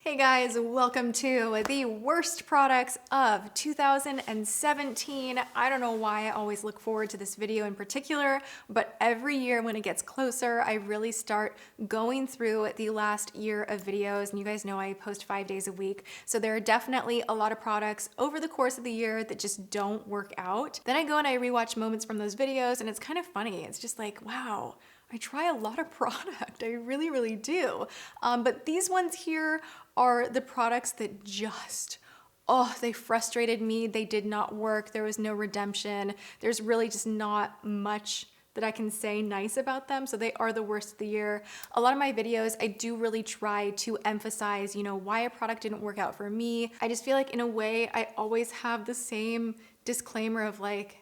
Hey guys, welcome to the worst products of 2017. I don't know why I always look forward to this video in particular, but every year when it gets closer, I really start going through the last year of videos. And you guys know I post 5 days a week. So there are definitely a lot of products over the course of the year that just don't work out. Then I go and I rewatch moments from those videos and it's kind of funny. It's just like, wow, I try a lot of product. I really, really do. But these ones here are the products that just, oh, they frustrated me. They did not work. There was no redemption. There's really just not much that I can say nice about them. So they are the worst of the year. A lot of my videos, I do really try to emphasize, why a product didn't work out for me. I just feel like in a way, I always have the same disclaimer of like,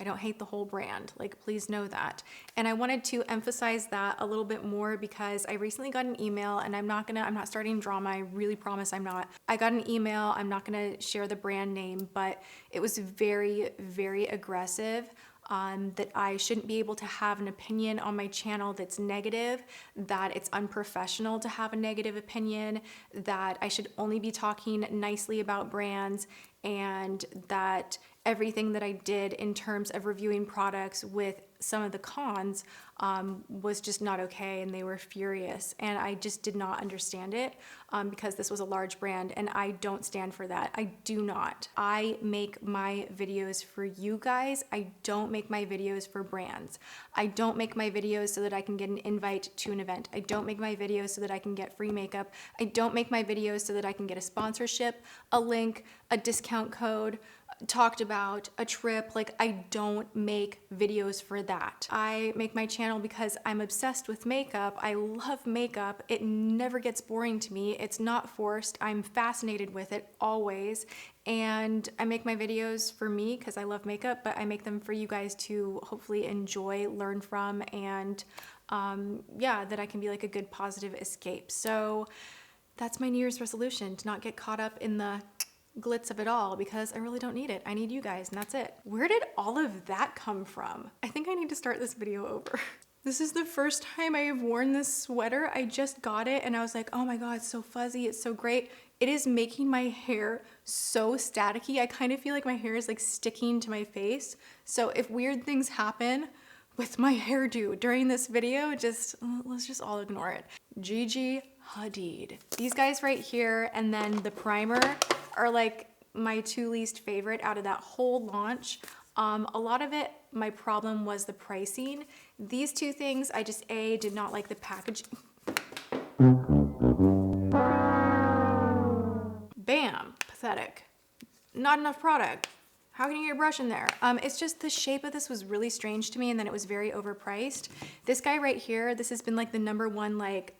I don't hate the whole brand, like please know that. And I wanted to emphasize that a little bit more because I recently got an email and I'm not starting drama, I really promise I'm not. I got an email, I'm not gonna share the brand name, but it was very, very aggressive. That I shouldn't be able to have an opinion on my channel that's negative, that it's unprofessional to have a negative opinion, that I should only be talking nicely about brands, and that everything that I did in terms of reviewing products with some of the cons was just not okay, and they were furious, and I just did not understand it because this was a large brand and I don't stand for that. I do not. I make my videos for you guys. I don't make my videos for brands. I don't make my videos so that I can get an invite to an event. I don't make my videos so that I can get free makeup. I don't make my videos so that I can get a sponsorship, a link, a discount code, talked about, a trip. Like, I don't make videos for that. I make my channel because I'm obsessed with makeup. I love makeup. It never gets boring to me. It's not forced. I'm fascinated with it always. And I make my videos for me because I love makeup, but I make them for you guys to hopefully enjoy, learn from, and yeah, that I can be like a good positive escape. So that's my New Year's resolution, to not get caught up in the glitz of it all because I really don't need it. I need you guys and that's it. Where did all of that come from? I think I need to start this video over. This is the first time I have worn this sweater. I just got it and I was like, oh my God, it's so fuzzy. It's so great. It is making my hair so staticky. I kind of feel like my hair is like sticking to my face. So if weird things happen with my hairdo during this video, let's just all ignore it. Gigi, Hadid. These guys right here and then the primer are like my two least favorite out of that whole launch. A lot of it, my problem was the pricing. These two things, I just did not like the packaging. Bam, pathetic. Not enough product. How can you get a brush in there? It's just the shape of this was really strange to me, and then it was very overpriced. This guy right here, this has been like the #1 like,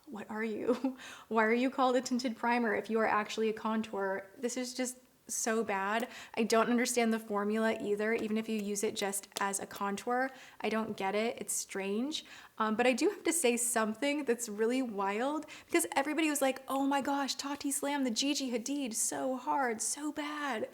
what are you? Why are you called a tinted primer if you are actually a contour? This is just so bad. I don't understand the formula either, even if you use it just as a contour. I don't get it. It's strange. But I do have to say something that's really wild because everybody was like, oh my gosh, Tati slammed the Gigi Hadid so hard, so bad.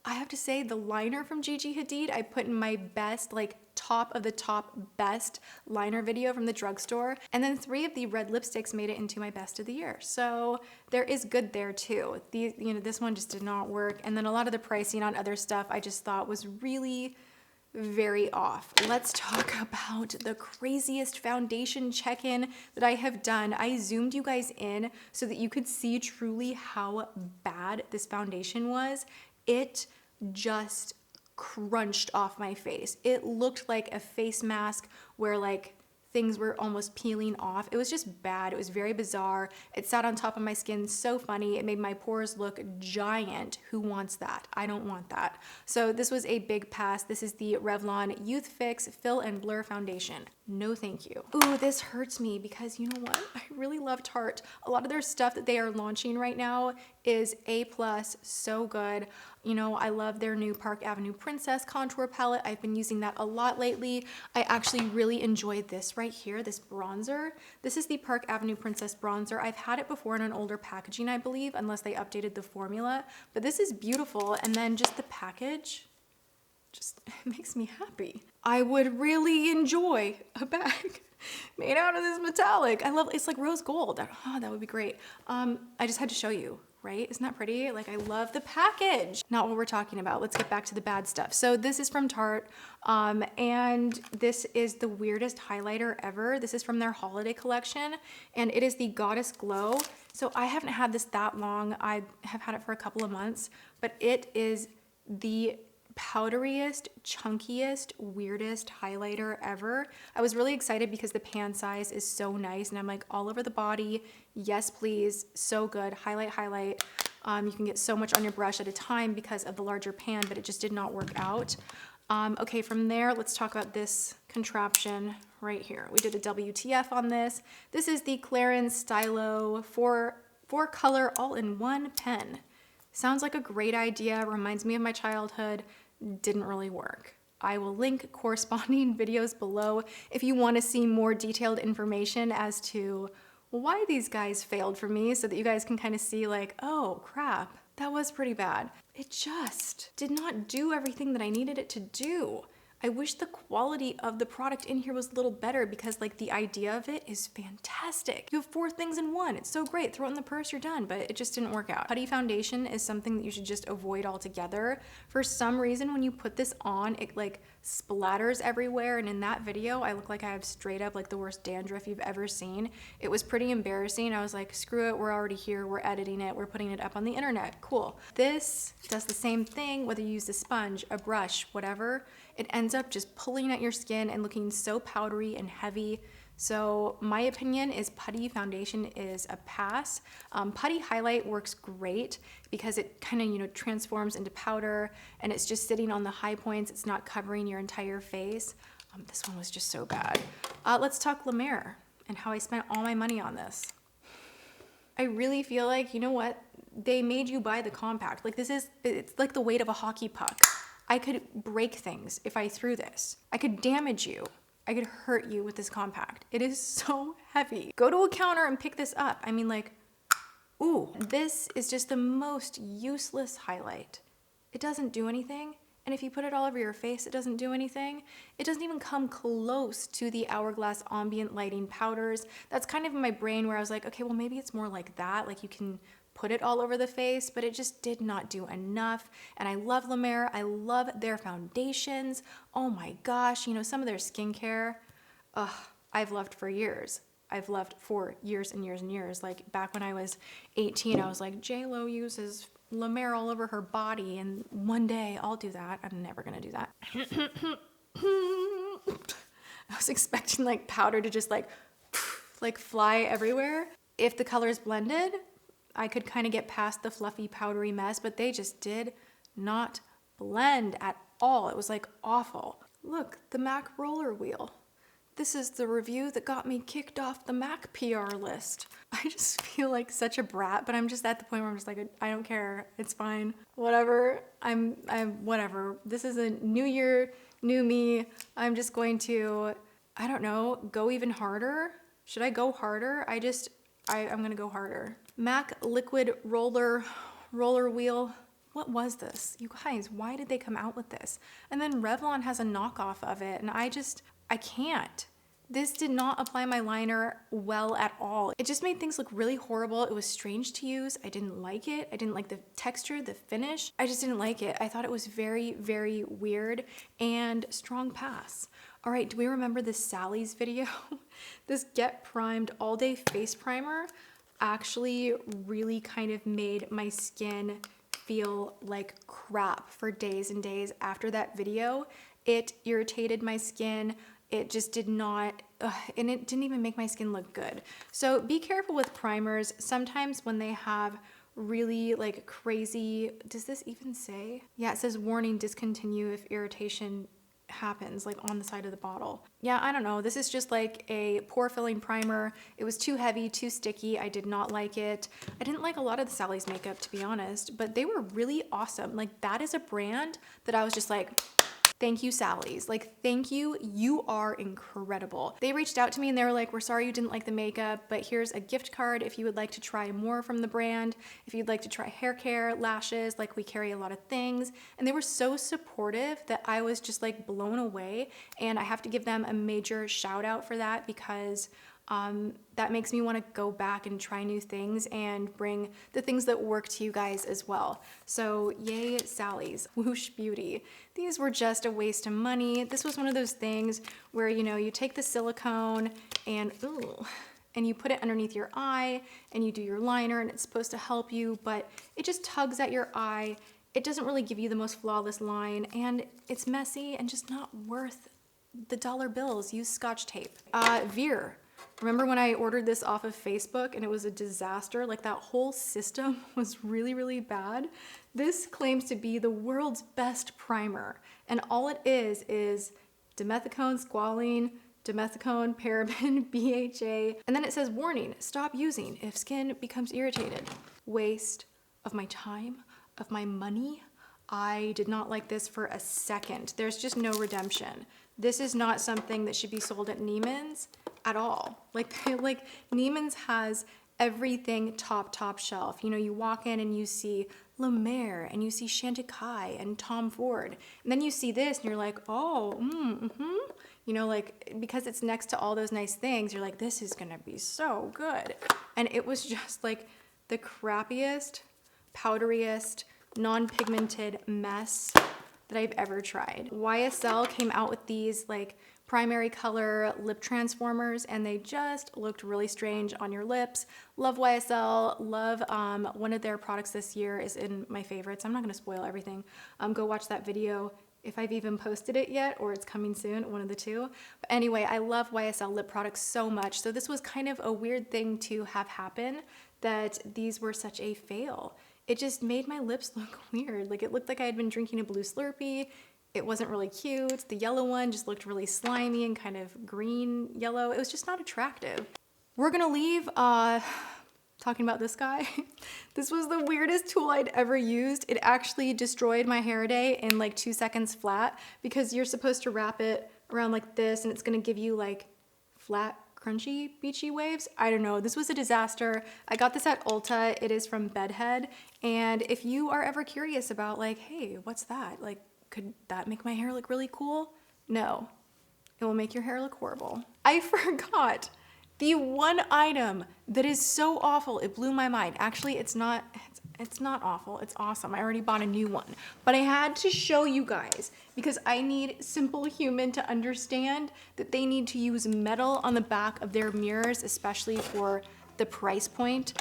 I have to say the liner from Gigi Hadid, I put in my best, like top of the top best liner video from the drugstore. And then 3 of the red lipsticks made it into my best of the year. So there is good there too. This one just did not work. And then a lot of the pricing on other stuff I just thought was really very off. Let's talk about the craziest foundation check-in that I have done. I zoomed you guys in so that you could see truly how bad this foundation was. It just crunched off my face. It looked like a face mask where like things were almost peeling off. It was just bad. It was very bizarre. It sat on top of my skin so funny. It made my pores look giant. Who wants that? I don't want that. So this was a big pass. This is the Revlon Youth Fix Fill and Blur Foundation. No thank you. Ooh, this hurts me because you know what? I really love Tarte. A lot of their stuff that they are launching right now is A+, so good. I love their new Park Avenue Princess contour palette. I've been using that a lot lately. I actually really enjoyed this right here, this bronzer. This is the Park Avenue Princess bronzer. I've had it before in an older packaging, I believe, unless they updated the formula, but this is beautiful. And then just the package. just it makes me happy. I would really enjoy a bag made out of this metallic. I love, it's like rose gold. Oh, that would be great. I just had to show you, right? Isn't that pretty? Like, I love the package. Not what we're talking about. Let's get back to the bad stuff. So this is from Tarte, and this is the weirdest highlighter ever. This is from their holiday collection, and it is the Goddess Glow. So I haven't had this that long. I have had it for a couple of months, but it is the powderiest, chunkiest, weirdest highlighter ever. I was really excited because the pan size is so nice, and I'm like, all over the body. Yes, please. So good. Highlight, highlight. You can get so much on your brush at a time because of the larger pan, but it just did not work out. Okay, from there, let's talk about this contraption right here. We did a WTF on this. This is the Clarins Stylo 4 color all-in-one pen. Sounds like a great idea. Reminds me of my childhood. Didn't really work. I will link corresponding videos below if you want to see more detailed information as to why these guys failed for me, so that you guys can kind of see like, oh crap, that was pretty bad. It just did not do everything that I needed it to do. I wish the quality of the product in here was a little better, because like the idea of it is fantastic. You have 4 things in one. It's so great. Throw it in the purse, you're done, but it just didn't work out. Putty foundation is something that you should just avoid altogether. For some reason, when you put this on, it like splatters everywhere, and in that video, I look like I have straight up like the worst dandruff you've ever seen. It was pretty embarrassing. I was like, screw it, we're already here, we're editing it, we're putting it up on the internet, cool. This does the same thing, whether you use a sponge, a brush, whatever. It ends up just pulling at your skin and looking so powdery and heavy. So my opinion is putty foundation is a pass. Putty highlight works great because it kind of, you know, transforms into powder, and it's just sitting on the high points. It's not covering your entire face. This one was just so bad. Let's talk La Mer and how I spent all my money on this. I really feel like, you know what? They made you buy the compact. Like it's like the weight of a hockey puck. I could break things if I threw this. I could damage you. I could hurt you with this compact. It is so heavy. Go to a counter and pick this up. I mean, like, ooh, this is just the most useless highlight. It doesn't do anything. And if you put it all over your face, it doesn't do anything. It doesn't even come close to the Hourglass ambient lighting powders. That's kind of in my brain where I was like, okay, well, maybe it's more like that. Like you can put it all over the face, but it just did not do enough. And I love La Mer. I love their foundations. Oh my gosh, you know, some of their skincare, I've loved for years. I've loved for years and years and years. Like back when I was 18, I was like, J-Lo uses La Mer all over her body, and one day I'll do that. I'm never gonna do that. I was expecting like powder to just like fly everywhere. If the colors blended, I could kind of get past the fluffy, powdery mess, but they just did not blend at all. It was like awful. Look, the MAC roller wheel. This is the review that got me kicked off the MAC PR list. I just feel like such a brat, but I'm just at the point where I'm just like, I don't care. It's fine. Whatever. I'm whatever. This is a new year, new me. I'm just going to, I don't know, go even harder. Should I go harder? I'm gonna go harder. MAC liquid roller wheel. What was this? You guys, why did they come out with this? And then Revlon has a knockoff of it, and I can't. This did not apply my liner well at all. It just made things look really horrible. It was strange to use. I didn't like it. I didn't like the texture, the finish. I just didn't like it. I thought it was very, very weird, and strong pass. All right, do we remember this Sally's video? This Get Primed All Day Face Primer actually really kind of made my skin feel like crap for days and days after that video. It irritated my skin. It just did not, and it didn't even make my skin look good. So be careful with primers. Sometimes when they have really like crazy, does this even say? Yeah, it says warning, discontinue if irritation happens, like on the side of the bottle. Yeah, I don't know. This is just like a pore filling primer. It was too heavy, too sticky. I did not like it. I didn't like a lot of the Sally's makeup, to be honest, but they were really awesome. Like that is a brand that I was just like, thank you, Sally's. Like, thank you. You are incredible. They reached out to me and they were like, we're sorry you didn't like the makeup, but here's a gift card if you would like to try more from the brand, if you'd like to try hair care, lashes, like we carry a lot of things. And they were so supportive that I was just like blown away. And I have to give them a major shout out for that, because that makes me want to go back and try new things and bring the things that work to you guys as well. So yay, Sally's. Woosh Beauty. These were just a waste of money. This was one of those things where, you know, you take the silicone and you put it underneath your eye and you do your liner, and it's supposed to help you, but it just tugs at your eye. It doesn't really give you the most flawless line, and it's messy and just not worth the dollar bills. Use Scotch tape. Veer. Remember when I ordered this off of Facebook and it was a disaster? Like, that whole system was really, really bad. This claims to be the world's best primer. And all it is dimethicone, squalene, dimethicone, paraben, BHA. And then it says, warning, stop using if skin becomes irritated. Waste of my time, of my money. I did not like this for a second. There's just no redemption. This is not something that should be sold at Neiman's at all. Like Neiman's has everything top shelf. You know, you walk in and you see La Mer and you see Chantecaille and Tom Ford. And then you see this and you're like, oh, you know, like, because it's next to all those nice things, you're like, this is gonna be so good. And it was just like the crappiest, powderiest, non-pigmented mess that I've ever tried. YSL came out with these like primary color lip transformers, and they just looked really strange on your lips. Love YSL, love one of their products this year is in my favorites. I'm not gonna spoil everything. Go watch that video if I've even posted it yet, or it's coming soon, one of the two. But anyway, I love YSL lip products so much. So this was kind of a weird thing to have happen, that these were such a fail. It just made my lips look weird. Like, it looked like I had been drinking a blue Slurpee. It wasn't really cute. The yellow one just looked really slimy and kind of green yellow. It was just not attractive. We're gonna leave talking about this guy. This was the weirdest tool I'd ever used. It actually destroyed my hair day in like 2 seconds flat, because you're supposed to wrap it around like this and it's gonna give you like flat, crunchy, beachy waves. I don't know, this was a disaster. I got this at Ulta. It is from Bedhead. And if you are ever curious about like, hey, what's that? Like, could that make my hair look really cool? No, it will make your hair look horrible. I forgot the one item that is so awful, it blew my mind. Actually, it's not awful, it's awesome. I already bought a new one, but I had to show you guys because I need simple human to understand that they need to use metal on the back of their mirrors, especially for the price point.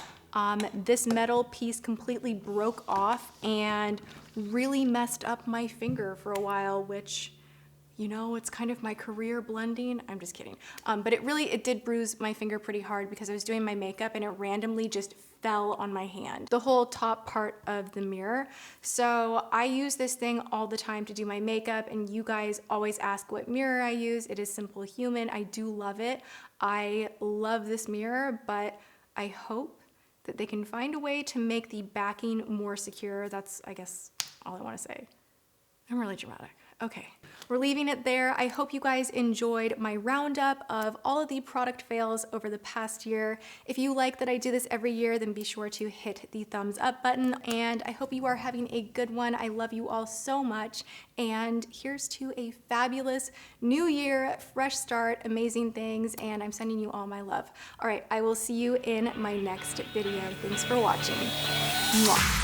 This metal piece completely broke off and really messed up my finger for a while, which, you know, it's kind of my career blending. I'm just kidding. But it did bruise my finger pretty hard because I was doing my makeup and it randomly just fell on my hand, the whole top part of the mirror. So I use this thing all the time to do my makeup, and you guys always ask what mirror I use. It is Simple Human. I do love it. I love this mirror, but I hope that they can find a way to make the backing more secure. That's, I guess, all I want to say. I'm really dramatic. Okay, we're leaving it there. I hope you guys enjoyed my roundup of all of the product fails over the past year. If you like that I do this every year, then be sure to hit the thumbs up button, and I hope you are having a good one. I love you all so much, and here's to a fabulous new year, fresh start, amazing things, and I'm sending you all my love. All right, I will see you in my next video. Thanks for watching. Mwah.